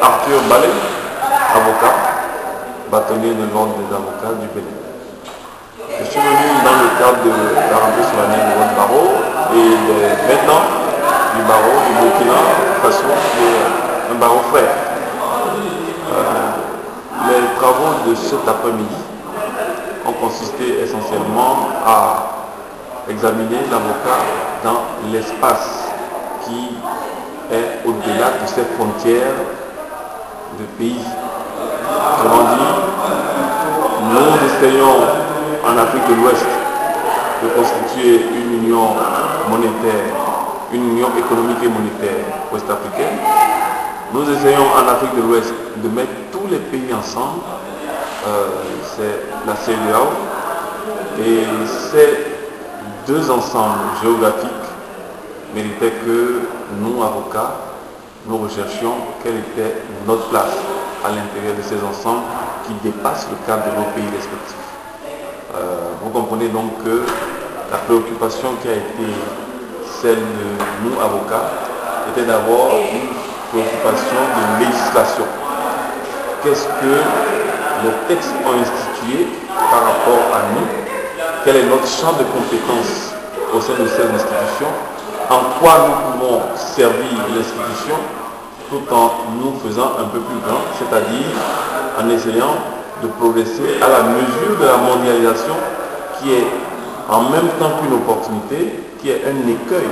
Arthur Ballet, avocat, bâtonnier de l'ordre des avocats du Bénin. Je suis venu dans le cadre de la rentrée solennelle de votre barreau et les 20 ans du barreau du Burkina Faso, qui est un barreau frère. Les travaux de cet après-midi ont consisté essentiellement à examiner l'avocat dans l'espace qui est au-delà de ces frontières de pays. Autrement dit, nous essayons en Afrique de l'Ouest de constituer une union monétaire, une union économique et monétaire ouest-africaine. Nous essayons en Afrique de l'Ouest de mettre tous les pays ensemble, c'est la CEDEAO, et ces deux ensembles géographiques méritaient que nous, avocats, nous recherchions quelle était notre place à l'intérieur de ces ensembles qui dépassent le cadre de nos pays respectifs. Vous comprenez donc que la préoccupation qui a été celle de nous, avocats, était d'abord une préoccupation de législation. Qu'est-ce que les textes ont institué par rapport à nous? Quel est notre champ de compétences au sein de ces institutions? En quoi nous pouvons servir l'institution tout en nous faisant un peu plus grand, c'est-à-dire en essayant de progresser à la mesure de la mondialisation qui est en même temps qu'une opportunité, qui est un écueil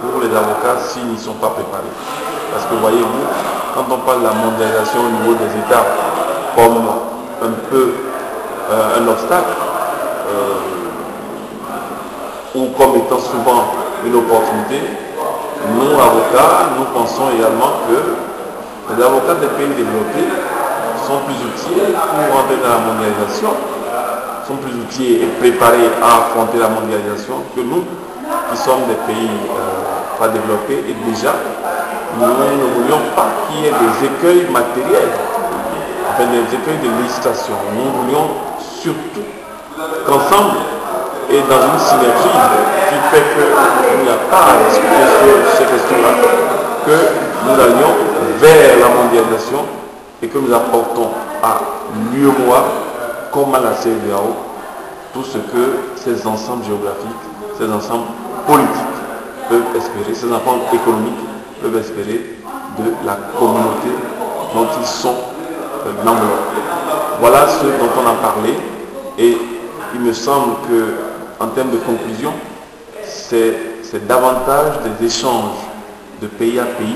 pour les avocats s'ils n'y sont pas préparés. Parce que voyez-vous, quand on parle de la mondialisation au niveau des États comme un peu un obstacle, ou comme étant souvent une opportunité, nous, avocats, nous pensons également que les avocats des pays développés sont plus outillés pour entrer dans la mondialisation, sont plus outillés et préparés à affronter la mondialisation que nous, qui sommes des pays pas développés. Et déjà, nous ne voulions pas qu'il y ait des écueils matériels, enfin des écueils de législation. Nous voulions surtout qu'ensemble, et dans une synergie qui fait qu'il n'y a pas à discuter sur ces questions-là, que nous allions vers la mondialisation et que nous apportons à l'UEMOA comme à la CEDEAO tout ce que ces ensembles géographiques, ces ensembles politiques peuvent espérer, ces ensembles économiques peuvent espérer de la communauté dont ils sont l'enveloppe. Voilà ce dont on a parlé, et il me semble que en termes de conclusion, c'est davantage des échanges de pays à pays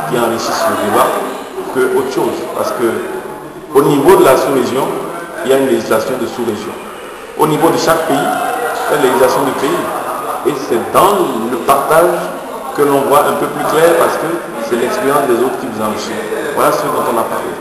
qui enrichissent le débat que autre chose. Parce que au niveau de la sous-région, il y a une législation de sous-région. Au niveau de chaque pays, il y a une législation de pays. Et c'est dans le partage que l'on voit un peu plus clair, parce que c'est l'expérience des autres qui vous enrichit. Voilà ce dont on a parlé.